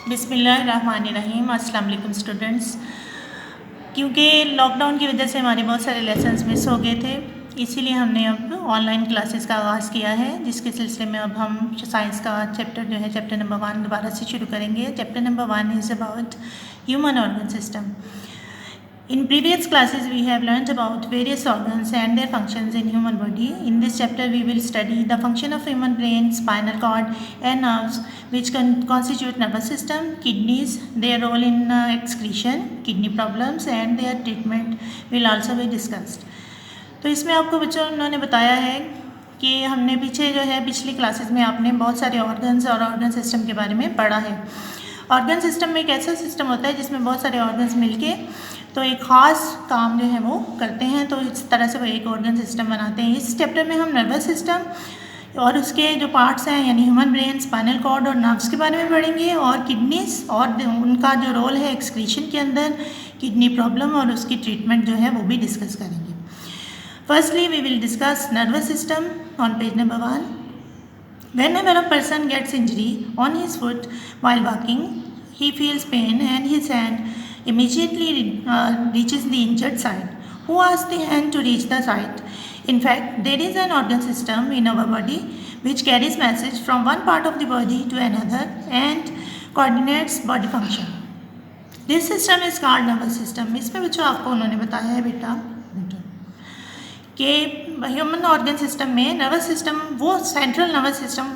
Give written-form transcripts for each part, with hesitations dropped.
बिस्मिल्लाहिर्रहमानिर्रहीम। अस्सलाम वालेकुम स्टूडेंट्स। क्योंकि लॉकडाउन की वजह से हमारे बहुत सारे लेसन्स मिस हो गए थे, इसीलिए हमने अब ऑनलाइन क्लासेस का आगाज़ किया है, जिसके सिलसिले में अब हम साइंस का चैप्टर जो है चैप्टर नंबर 1 दोबारा से शुरू करेंगे। Chapter number 1 is about human organ system. In previous classes, we have learnt about various organs and their functions in human body. In this chapter, we will study the function of human brain, spinal cord, and nerves, which constitute nervous system, kidneys, their role in excretion, kidney problems, and their treatment will also be discussed. तो इसमें आपको बच्चों उन्होंने बताया है कि हमने पीछे जो है पिछली क्लासेस में आपने बहुत सारे ऑर्गन्स और ऑर्गन सिस्टम के बारे में पढ़ा है। ऑर्गन सिस्टम में एक ऐसा सिस्टम होता है जिसमें बहुत सारे ऑर्गन्स मिलके तो एक ख़ास काम जो है वो करते हैं, तो इस तरह से वो एक ऑर्गन सिस्टम बनाते हैं। इस चैप्टर में हम नर्वस सिस्टम और उसके जो पार्ट्स हैं यानी ह्यूमन ब्रेन, स्पाइनल कॉर्ड और नर्व्स के बारे में पढ़ेंगे, और किडनीज और उनका जो रोल है एक्सक्रीशन के अंदर, किडनी प्रॉब्लम और उसकी ट्रीटमेंट जो है वो भी डिस्कस करेंगे। Firstly we will discuss nervous system on page number 1. Whenever a person gets injury on his foot while walking, he feels pain and his hand immediately reaches the injured side. Who asks the hand to reach the site? In fact, there is an organ system in our body which carries message from one part of the body to another and coordinates body function. This system is called nervous system. इसमें बच्चों आपको उन्होंने बताया है बेटा कि human organ system में nervous system वो सेंट्रल नर्वस सिस्टम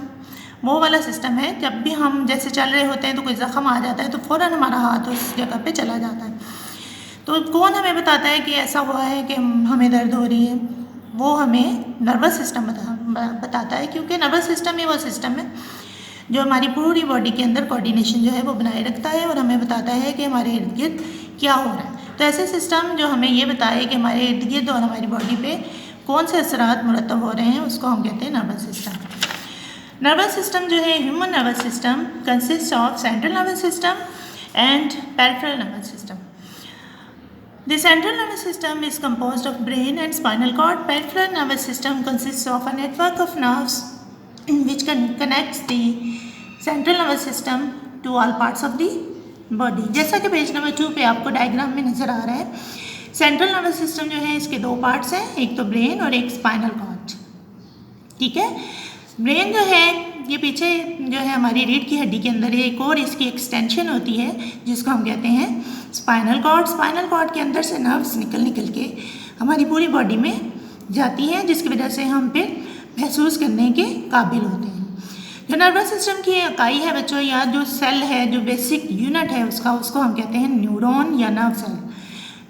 वो वाला सिस्टम है। जब भी हम जैसे चल रहे होते हैं तो कोई ज़ख़म आ जाता है तो फ़ौरन हमारा हाथ उस जगह पे चला जाता है। तो कौन हमें बताता है कि ऐसा हुआ है कि हमें दर्द हो रही है? वो हमें नर्वस सिस्टम बताता है, क्योंकि नर्वस सिस्टम ही वो सिस्टम है जो हमारी पूरी बॉडी के अंदर कोऑर्डिनेशन जो है वो बनाए रखता है और हमें बताता है कि हमारे इर्द गिर्द क्या हो रहा है। तो ऐसे सिस्टम जो हमें ये बताए कि हमारे इर्द गिर्द और हमारी बॉडी पे कौन से असरात मुरतब हो रहे हैं, उसको हम कहते हैं नर्वस सिस्टम। नर्वस सिस्टम जो है human nervous system consist of central nervous system and peripheral nervous system. The central nervous system is composed of brain and spinal cord. Peripheral nervous system consists of a network of nerves which connects the central nervous system to all parts of the body. जैसा कि page number 2 पे आपको diagram में नज़र आ रहा है, central nervous system जो है इसके 2 पार्ट्स हैं, एक तो ब्रेन और एक स्पाइनल कॉर्ड। ठीक है, ब्रेन जो है ये पीछे जो है हमारी रीढ़ की हड्डी के अंदर एक और इसकी एक्सटेंशन होती है जिसको हम कहते हैं स्पाइनल कॉर्ड। स्पाइनल कॉर्ड के अंदर से नर्व्स निकल के हमारी पूरी बॉडी में जाती हैं, जिसकी वजह से हम फिर महसूस करने के काबिल होते हैं। जो नर्वस सिस्टम की इकाई है बच्चों, या जो सेल है, जो बेसिक यूनिट है उसको हम कहते हैं न्यूरॉन या नर्व सेल।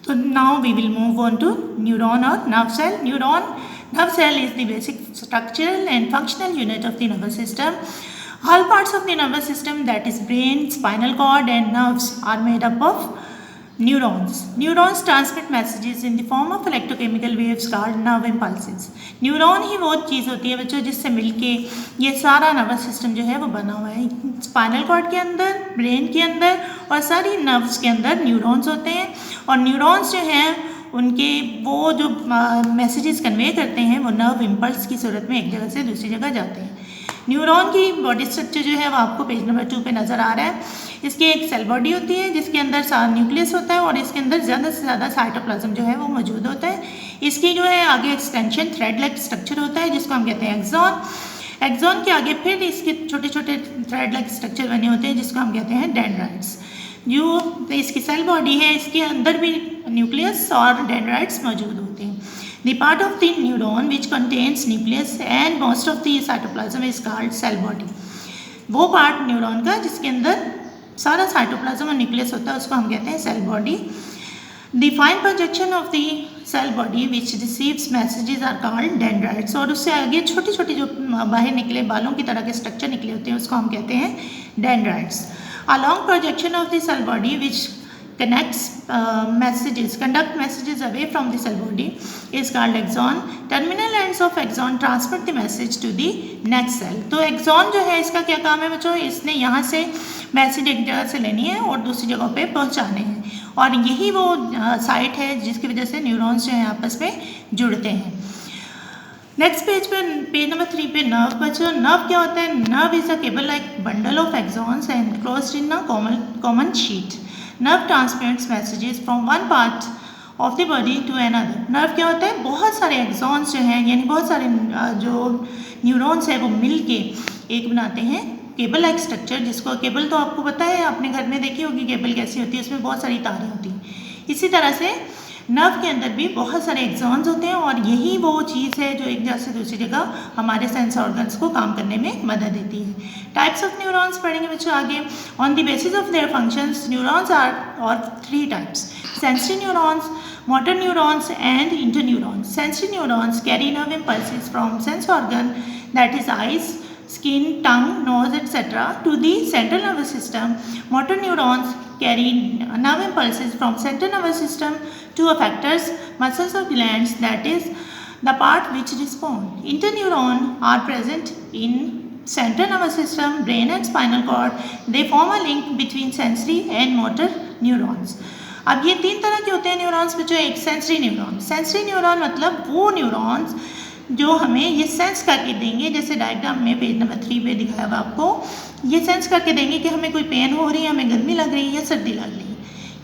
तो now we will move on to neuron और nerve cell. Nerve cell is the basic structural and functional unit of the nervous system. All parts of the nervous system, that is brain, spinal cord and nerves, are made up of neurons. Neurons transmit messages in the form of electrochemical waves called nerve impulses. Neuron ही वो चीज़ होती है बच्चों जिससे मिलके ये सारा नर्वस सिस्टम जो है वो बना हुआ है। स्पाइनल कॉर्ड के अंदर, ब्रेन के अंदर और सारी नर्व्स के अंदर न्यूरॉन्स होते हैं, और न्यूरॉन्स जो हैं उनके वो जो मैसेजेस कन्वे करते हैं वो नर्व इम्पल्स की सूरत में एक जगह से दूसरी जगह जाते हैं। न्यूरॉन की बॉडी स्ट्रक्चर जो है वो आपको पेज नंबर 2 पे नज़र आ रहा है। इसकी एक सेल बॉडी होती है जिसके अंदर न्यूक्लियस होता है और इसके अंदर ज़्यादा से ज़्यादा साइटोप्लाज्म जो है वो मौजूद होता है। इसकी जो है आगे एक्सटेंशन थ्रेड लाइक स्ट्रक्चर होता है जिसको हम कहते हैं एक्सॉन। एक्सॉन के आगे फिर इसके छोटे छोटे थ्रेड लाइक स्ट्रक्चर बने होते हैं जिसको हम कहते हैं डेंड्राइट्स। जो इसकी सेल बॉडी है इसके अंदर भी न्यूक्लियस और डेंड्राइट्स मौजूद होते हैं। The part of the neuron which contains nucleus and most of the cytoplasm is called cell body. वो पार्ट न्यूरॉन का जिसके अंदर सारा साइटोप्लाज्म और न्यूक्लियस होता है उसको हम कहते हैं cell body. The fine projection of the cell body which receives messages are called dendrites. और उससे आगे छोटे छोटे जो बाहर निकले बालों की तरह के स्ट्रक्चर निकले होते हैं उसको हम कहते हैं dendrites. A long projection of the cell body which conduct messages away from the cell body is called axon. Terminal ends of axon transmit the message to the next cell. तो axon जो है इसका क्या काम है बच्चों, इसने यहाँ से मैसेज एक जगह से लेनी है और दूसरी जगह पे पहुँचाने हैं, और यही वो साइट है जिसकी वजह से न्यूरॉन्स जो है आपस में जुड़ते हैं। नेक्स्ट पेज पे पेज नंबर 3 पे नर्व बच्चों, नर्व क्या होता है? Nerve is a cable like bundle of axons enclosed in a common sheet. Nerve transmits messages from one part of the body to another. Nerve क्या होता है? बहुत सारे एक्सॉन्स जो हैं, यानी बहुत सारे जो न्यूरॉन्स है वो मिल के एक बनाते हैं केबल लाइक स्ट्रक्चर. जिसको केबल तो आपको पता है, आपने घर में देखी होगी केबल कैसी होती है, उसमें बहुत सारी तारें होती हैं. इसी तरह से नर्व के अंदर भी बहुत सारे एक्सॉन्स होते हैं और यही वो चीज़ है जो एक जगह से दूसरी जगह हमारे सेंस ऑर्गन्स को काम करने में मदद देती है. टाइप्स ऑफ न्यूरॉन्स पढ़ेंगे बच्चों आगे. On the basis of their functions neurons are और 3 types: sensory neurons, motor neurons and interneurons. Sensory neurons carry nerve impulses from sense organ, that is eyes, skin, tongue, nose, etc. to the central nervous system. Motor neurons carry nerve impulses from central nervous system to effectors, muscles or glands, that is the part which respond. Interneurons are present in central nervous system, brain and spinal cord. They form a link between sensory and motor neurons. अब ये 3 तरह के होते हैं neurons बच्चों. एक sensory neuron. Sensory neuron मतलब वो न्यूरॉन्स जो हमें ये सेंस करके देंगे, जैसे डायग्राम में पेज नंबर 3 पे दिखाया हुआ आपको, ये सेंस करके देंगे कि हमें कोई पेन हो रही है, हमें गर्मी लग रही है या सर्दी लग रही है.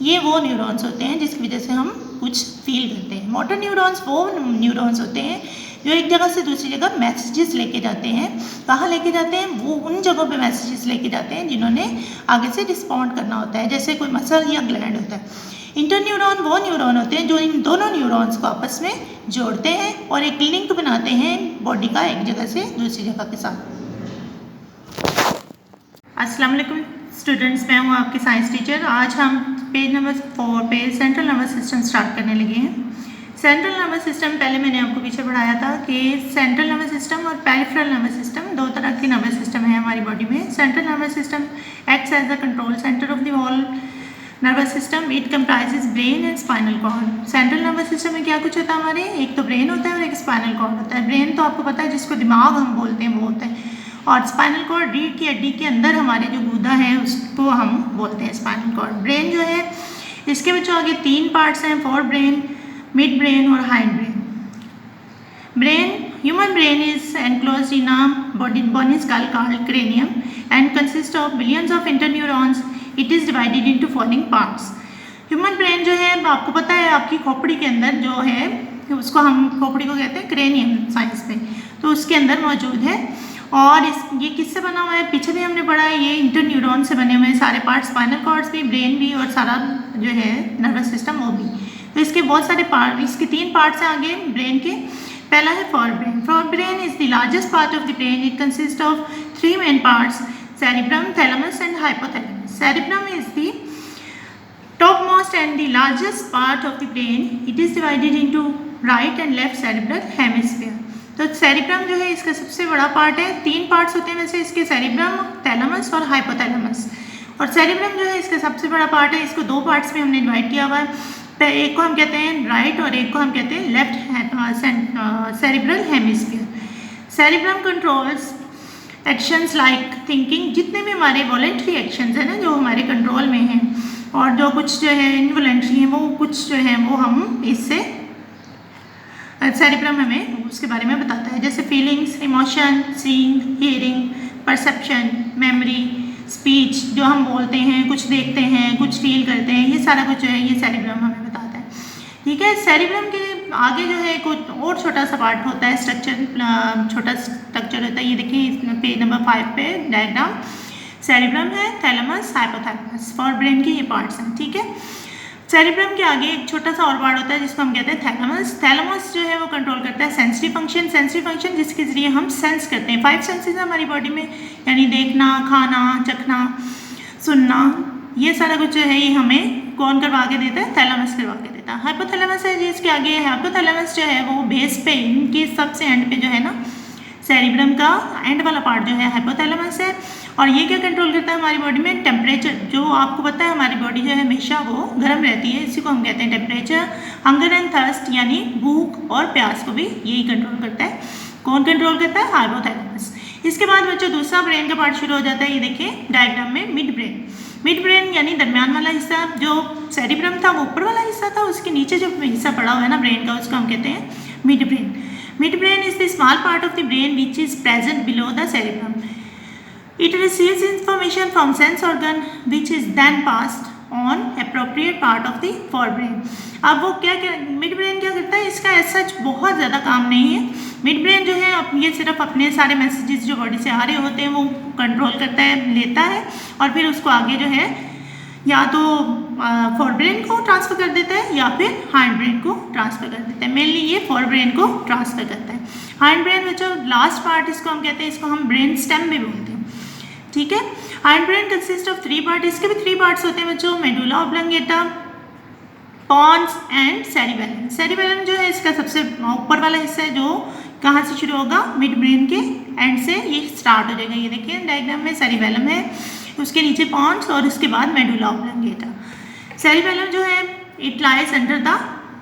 ये वो न्यूरॉन्स होते हैं जिसकी वजह से हम कुछ फील करते हैं. मोटर न्यूरॉन्स वो न्यूरॉन्स होते हैं जो एक जगह से दूसरी जगह मैसेजेस लेके जाते हैं. कहाँ लेके जाते हैं? वो उन जगहों पे मैसेजेस लेके जाते हैं जिन्होंने आगे से रिस्पॉन्ड करना होता है, जैसे कोई मसल या ग्लैंड होता है. इंटरन्यूरॉन वो न्यूरॉन होते हैं जो इन दोनों न्यूरॉन्स को आपस में जोड़ते हैं और एक लिंक बनाते हैं बॉडी का एक जगह से दूसरी जगह के साथ. अस्सलाम वालेकुम स्टूडेंट्स, मैं हूँ आपकी साइंस टीचर. आज हम पेज नंबर 4 पे सेंट्रल नर्वस सिस्टम स्टार्ट करने लगे हैं. सेंट्रल नर्वस सिस्टम पहले मैंने आपको पीछे पढ़ाया था कि सेंट्रल नर्वस सिस्टम और पेरिफेरल नर्वस सिस्टम 2 तरह की नर्वस सिस्टम है हमारी बॉडी में. Central nervous system acts as the control centre of the whole nervous system. It comprises brain and spinal cord. Central nervous system में क्या कुछ होता है हमारे? एक तो ब्रेन होता है और एक स्पाइनल कॉर्ड होता है. ब्रेन तो आपको पता है जिसको दिमाग हम बोलते हैं वो होता है, और स्पाइनल कॉर्ड रीढ़ की हड्डी के अंदर हमारे जो गूदा है उसको हम बोलते हैं स्पाइनल कॉर्ड. ब्रेन जो है इसके बच्चों आगे 3 पार्ट्स हैं: फोर ब्रेन, मिड ब्रेन और hind brain. Brain, human brain is enclosed in a bony skull called cranium and consists of billions of interneurons. It is divided into following parts. Human brain जो है आपको पता है आपकी खोपड़ी के अंदर जो है उसको हम खोपड़ी को कहते हैं क्रेनियम साइंस में, तो उसके अंदर मौजूद है. और ये किससे बना हुआ है? पीछे भी हमने पढ़ा है, ये इंटरन्यूरॉन से बने हुए हैं सारे पार्ट. स्पाइनल कॉर्ड्स भी, ब्रेन भी और सारा जो है नर्वस सिस्टम वो भी. तो इसके बहुत सारे पार्ट, इसके 3 पार्ट्स हैं आगे ब्रेन के. पहला है fore brain. Fore brain is the largest part of the brain. It consist of 3 main parts: cerebrum, thalamus and hypothalamus. Cerebrum is the topmost and the largest part of the brain. It is divided into right and left cerebral hemisphere. तो cerebrum जो है इसका सबसे बड़ा part है. 3 parts होते हैं वैसे इसके: cerebrum, thalamus और hypothalamus. और cerebrum जो है इसका सबसे बड़ा पार्ट है. इसको 2 पार्ट्स में हमने डिवाइड किया हुआ है. एक को हम कहते हैं राइट और एक को हम कहते हैं left cerebral hemisphere. cerebrum controls actions like thinking. जितने भी हमारे वॉलेंट्री एक्शंस हैं ना जो हमारे कंट्रोल में हैं, और जो कुछ जो है इनवॉलेंट्री हैं वो कुछ जो है वो हम इससे सेरिब्रम हमें उसके बारे में बताता है, जैसे feelings, emotion, seeing, hearing, perception, memory, speech जो हम बोलते हैं, कुछ देखते हैं, कुछ फील करते हैं, ये सारा कुछ जो है ये सेरिब्रम हमें बताता है. ठीक है. सेरिब्रम के आगे जो है कुछ और छोटा सा पार्ट होता है, स्ट्रक्चर, छोटा स्ट्रक्चर होता है. ये देखिए पेज नंबर 5 पे डायग्राम. सेरिब्रम है, थैलेमस, हाइपोथैलेमस, फॉर ब्रेन के ये पार्ट्स हैं. ठीक है. सेरिब्रम के आगे एक छोटा सा और पार्ट होता है जिसको हम कहते हैं थैलेमस. थैलेमस जो है वो कंट्रोल करता है सेंसरी फंक्शन. सेंसरी फंक्शन जिसके जरिए हम सेंस करते हैं. 5 सेंसेस हैं हमारी बॉडी में, यानी देखना, खाना, चखना, सुनना, ये सारा कुछ जो है ये हमें कौन करवा के देता है? थैलेमस करवा के देता है. हाइपोथैलेमस है जिसके आगे. हाइपोथैलेमस जो है वो बेस पे, इनके सबसे एंड पे जो है ना सेरिब्रम का एंड वाला पार्ट जो है हाइपोथैलेमस है. और ये क्या कंट्रोल करता है हमारी बॉडी में? टेम्परेचर. जो आपको पता है हमारी बॉडी जो है हमेशा वो गर्म रहती है, इसी को हम कहते हैं टेम्परेचर. हंगर एंड थर्स्ट यानी भूख और प्यास को भी यही कंट्रोल करता है. कौन कंट्रोल करता है? हाइपोथैलेमस. इसके बाद बच्चों दूसरा ब्रेन का पार्ट शुरू हो जाता है. ये देखिए डायग्राम में मिड ब्रेन. मिड ब्रेन यानी दरमियान वाला हिस्सा. जो सेरिब्रम था वो ऊपर वाला हिस्सा था, उसके नीचे जो हिस्सा पड़ा हुआ है ना ब्रेन का उसको हम कहते हैं mid brain. Mid brain is the small part of the brain which is present below the cerebrum. It receives information from sense organ which is then passed on appropriate part of the forebrain. अब वो क्या mid brain क्या करता है, इसका ऐसा बहुत ज़्यादा काम नहीं है. मिड ब्रेन जो है ये सिर्फ अपने सारे मैसेजेस जो बॉडी से आ रहे होते हैं वो कंट्रोल करता है, लेता है और फिर उसको आगे जो है या तो फोरब्रेन को ट्रांसफ़र कर देता है या फिर हाइंड ब्रेन को ट्रांसफ़र कर देता है. मेनली ये फोरब्रेन को ट्रांसफ़र करता है. हाइंड ब्रेन में जो लास्ट पार्ट इसको हम कहते हैं, इसको हम ब्रेन स्टेम भी बोलते हैं. ठीक है. Hind brain consist of 3 part. इसके भी 3 पार्ट्स होते हैं बच्चों, medulla oblongata, pons and cerebellum. Cerebellum जो है इसका सबसे ऊपर वाला हिस्सा है जो कहाँ से शुरू होगा, मिड ब्रेन के एंड से ये स्टार्ट हो जाएगा. ये देखिए डायग्राम में सेरिबेलम है, उसके नीचे पॉन्स और उसके बाद मेडुला ऑब्लंगेटा. सेरिबेलम जो है it lies under the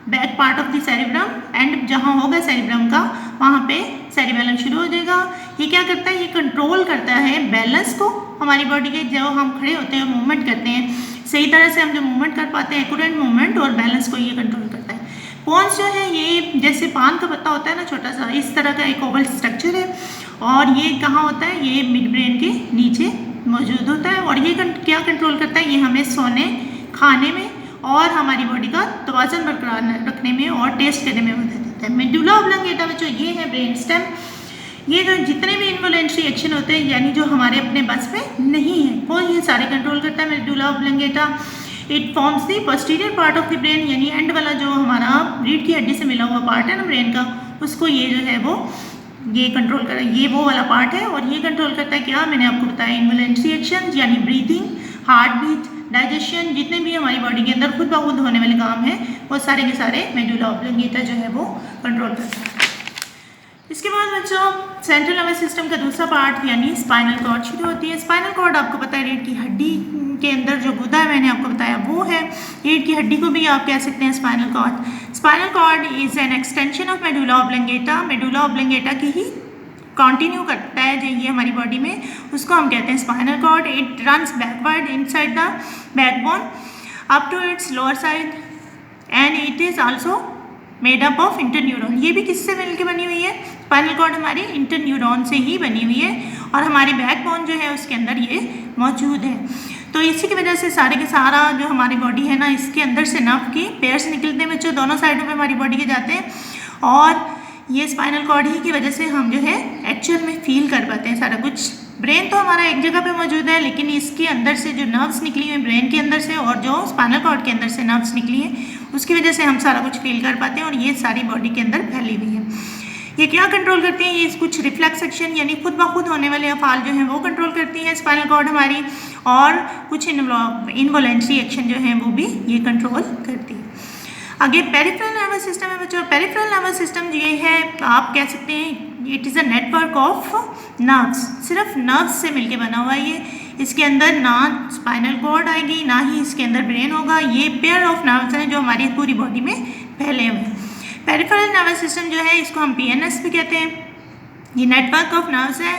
back part of the cerebrum and जहाँ होगा सेरिब्रम का वहाँ पे सेरिबेलम शुरू हो जाएगा. ये क्या करता है, ये कंट्रोल करता है बैलेंस को हमारी बॉडी के. जब हम खड़े होते हैं मूवमेंट करते हैं, सही तरह से हम जो मूवमेंट कर पाते हैं, एक्यूरेट मूवमेंट और बैलेंस को ये कंट्रोल करता है. पॉन्स जो है ये जैसे पान का पत्ता होता है ना छोटा सा, इस तरह का एक ओवल स्ट्रक्चर है और ये कहाँ होता है, ये मिड ब्रेन के नीचे मौजूद होता है. और ये क्या कंट्रोल करता है, ये हमें सोने, खाने में और हमारी बॉडी का तवाज़ुन बरकरार रखने में और टेस्ट करने में मदद देता है. मेडुला ऑब्लंगेटा बच्चों ये है ब्रेन स्टेम. ये जो जितने भी इनवॉलेंट्री एक्शन होते हैं यानी जो हमारे अपने बस में नहीं है वो ये सारे कंट्रोल करता है medulla oblongata. It forms the posterior part of the brain, यानी एंड वाला जो हमारा रीढ़ की हड्डी से मिला हुआ पार्ट है ना ब्रेन का, उसको ये जो है वो ये कंट्रोल कर, ये वो वाला पार्ट है और ये कंट्रोल करता है क्या, मैंने आपको बताया इनवॉलेंट्री एक्शन यानी ब्रीथिंग, हार्ट बीट, डाइजेशन, जितने भी हमारी बॉडी के अंदर खुद ब खुद होने वाले काम हैं वो सारे के सारे मेडुला ऑब्लंगेटा जो है वो कंट्रोल करता है. इसके बाद बच्चों सेंट्रल नर्वस सिस्टम का दूसरा पार्ट यानी स्पाइनल कॉर्ड शुरू होती है. स्पाइनल कॉर्ड आपको पता है रीढ़ की हड्डी के अंदर जो गुदा है मैंने आपको बताया वो है. रीढ़ की हड्डी को भी आप कह सकते हैं spinal cord. Spinal cord is an extension of medulla oblongata. Medulla oblongata की ही कंटिन्यू करता है जो ये हमारी बॉडी में, उसको हम कहते हैं spinal cord. It runs backward inside the backbone up to its lower side and it is also made up of interneuron. ये भी किससे मिलकर बनी हुई है, स्पाइनल कॉर्ड हमारी इंटरन्यूरॉन से ही बनी हुई है और हमारी बैकबोन जो है उसके अंदर ये मौजूद है. तो इसी की वजह से सारे के सारा जो हमारी बॉडी है ना, इसके अंदर से नर्व की पेयर्स निकलते हैं बच्चों, दोनों साइडों पे हमारी बॉडी के जाते हैं और ये स्पाइनल कॉर्ड ही की वजह से हम जो है एक्चुअल में फील कर पाते हैं सारा कुछ. ब्रेन तो हमारा एक जगह पे मौजूद है लेकिन इसके अंदर से जो नर्व्स निकली हुई ब्रेन के अंदर से और जो स्पाइनल कॉर्ड के अंदर से नर्व्स निकली है उसकी वजह से हम सारा कुछ फील कर पाते हैं और ये सारी बॉडी के अंदर फैली हुई है. ये क्या कंट्रोल करती हैं, ये कुछ रिफ्लेक्स एक्शन यानी खुद ब खुद होने वाले अफाल जो हैं वो कंट्रोल करती है स्पाइनल कॉर्ड हमारी, और कुछ इनवॉलेंट्री एक्शन जो हैं वो भी ये कंट्रोल करती है. आगे पेरिफेरल नर्वस सिस्टम है बच्चों. पेरिफेरल नर्वस सिस्टम ये है, आप कह सकते हैं it is a network of nerves. सिर्फ नर्व्स से मिलके बना हुआ है ये. इसके अंदर ना स्पाइनल कॉर्ड आएगी ना ही इसके अंदर ब्रेन होगा. ये पेयर ऑफ नर्व्स हैं जो हमारी पूरी बॉडी में फैले हुए हैं. पेरिफेरल नर्वस सिस्टम जो है इसको हम PNS भी कहते हैं. ये नेटवर्क ऑफ नर्व्स है,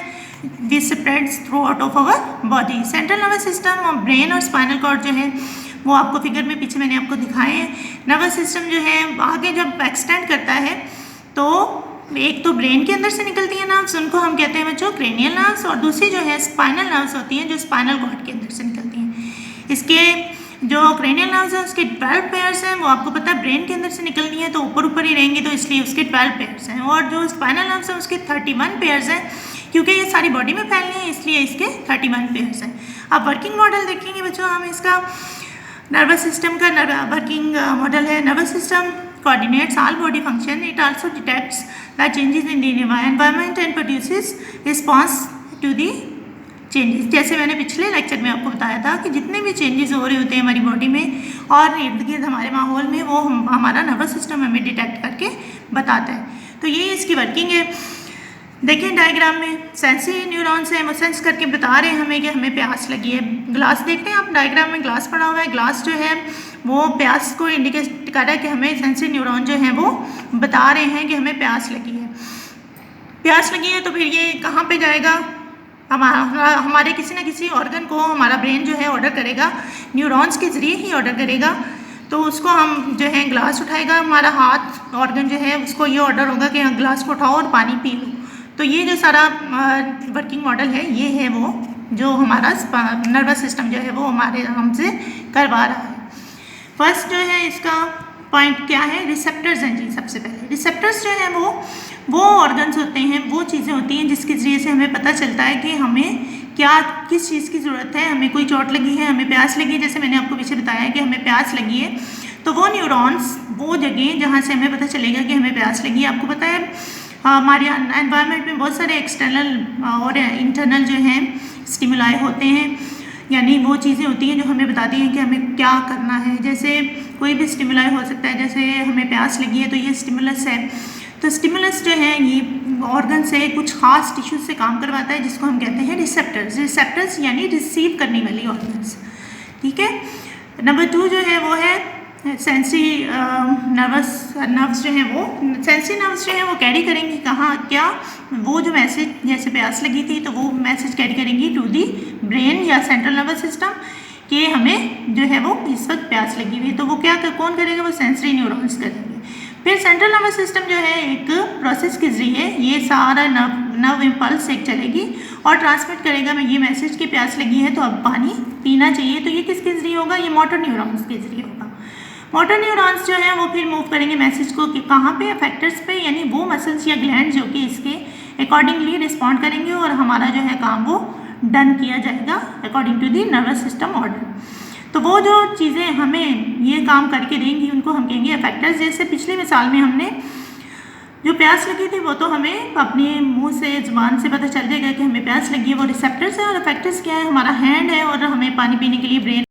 this spreads throughout of our body. Central nervous system और ब्रेन और स्पाइनल कॉर्ड जो है वो आपको फिगर में पीछे मैंने आपको दिखाए हैं. नर्वस सिस्टम जो है आगे जब एक्सटेंड करता है तो एक तो ब्रेन के अंदर से निकलती है नर्व्स, उनको हम कहते हैं बच्चों क्रेनियल नर्व्स, और दूसरी जो है स्पाइनल नर्व्स होती हैं जो स्पाइनल कॉर्ड के अंदर से निकलती हैं. इसके जो क्रेनियल नर्व्स हैं उसके 12 पेयर्स हैं, वो आपको पता है ब्रेन के अंदर से निकलनी है तो ऊपर ऊपर ही रहेंगी तो इसलिए उसके 12 पेयर्स हैं. और जो स्पाइनल नर्व्स हैं उसके 31 पेयर्स हैं, क्योंकि ये सारी बॉडी में फैलनी है इसलिए इसके 31 पेयर्स हैं. अब वर्किंग मॉडल देखेंगे बच्चों हम इसका. नर्वस सिस्टम का वर्किंग मॉडल है. Nervous system coordinates all body function. It also detects the changes in the environment and produces response to the changes. जैसे मैंने पिछले लेक्चर में आपको बताया था कि जितने भी चेंजेस हो रहे होते हैं हमारी बॉडी में और इर्द गिर्द हमारे माहौल में वो हमारा नर्वस सिस्टम हमें डिटेक्ट करके बताता है. तो ये इसकी वर्किंग है. देखें डायग्राम में सेंसरी न्यूरॉन्स हैं, वो सेंस करके बता रहे हैं हमें कि हमें प्यास लगी है. ग्लास देखते हैं आप, डायग्राम में ग्लास पड़ा हुआ है. ग्लास जो है वो प्यास को इंडिकेट कर रहा है कि हमें सेंसरी न्यूरॉन जो हैं वो बता रहे हैं कि हमें प्यास लगी है. प्यास लगी है तो फिर ये कहाँ पे जाएगा, हमारे किसी न किसी ऑर्गन को हमारा ब्रेन जो है ऑर्डर करेगा, न्यूरॉन्स के ज़रिए ही ऑर्डर करेगा. तो उसको हम जो है ग्लास उठाएगा, हमारा हाथ ऑर्गन जो है उसको ये ऑर्डर होगा कि हाँ ग्लास को उठाओ और पानी पी लो। तो ये जो सारा वर्किंग मॉडल है ये है वो जो हमारा नर्वस सिस्टम जो है वो हमारे हमसे करवा रहा है। फर्स्ट जो है इसका पॉइंट क्या है, रिसेप्टर्स हैं जी। सबसे पहले रिसेप्टर्स जो है वो ऑर्गन्स होते हैं, वो चीज़ें होती हैं जिसके ज़रिए से हमें पता चलता है कि हमें क्या किस चीज़ की ज़रूरत है। हमें कोई चोट लगी है, हमें प्यास लगी है, जैसे मैंने आपको पीछे बताया है कि हमें प्यास लगी है, तो वो न्यूरॉन्स वो जगह जहाँ से हमें पता चलेगा कि हमें प्यास लगी है। आपको पता है हमारे एनवायरनमेंट में बहुत सारे एक्सटर्नल और इंटरनल जो हैं स्टिमुलाई होते हैं, यानी वो चीज़ें होती हैं जो हमें बताती हैं कि हमें क्या करना है। जैसे कोई भी स्टिमुलाई हो सकता है, जैसे हमें प्यास लगी है तो ये स्टिमुलस है। तो स्टिमुलस जो है ये ऑर्गन से कुछ खास टिश्यूज से काम करवाता है जिसको हम कहते हैं रिसेप्टर्स। रिसेप्टर्स यानी रिसीव करने वाली ऑर्गन्स, ठीक है। नंबर 2 जो है वो है सेंसरी नर्व्स जो हैं वो सेंसरी नर्व्स जो हैं वो कैरी करेंगी कहाँ क्या, वो जो मैसेज जैसे प्यास लगी थी तो वो मैसेज कैरी करेंगी टू दी ब्रेन या सेंट्रल नर्वस सिस्टम कि हमें जो है वो इस वक्त प्यास लगी हुई है। तो वो क्या कौन करेगा, वो सेंसरी न्यूरॉन्स करेंगे। फिर सेंट्रल नर्वस सिस्टम जो है एक प्रोसेस के जरिए ये सारा नर्व इम्पल्स एक चलेगी और ट्रांसमिट करेगा मैं ये मैसेज कि प्यास लगी है तो अब पानी पीना चाहिए। तो ये किसके जरिए होगा, ये मोटर न्यूरॉन्स के जरिए होगा। मोटर न्यूरॉन्स जो हैं वो फिर मूव करेंगे मैसेज को कि कहाँ पे, अफेक्टर्स पे, यानी वो मसल्स या ग्लैंड जो कि इसके अकॉर्डिंगली रिस्पॉन्ड करेंगे और हमारा जो है काम वो डन किया जाएगा according to the nervous system order. तो वो जो चीज़ें हमें ये काम करके देंगी उनको हम कहेंगे अफेक्टर्स। जैसे पिछली मिसाल में हमने जो प्यास लगी थी वो तो हमें अपने मुंह से ज़ुबान से पता चल जाएगा कि हमें प्यास लगी है, वो रिसेप्टर्स है। और अफेक्टर्स क्या है, हमारा हैंड है और हमें पानी पीने के लिए ब्रेन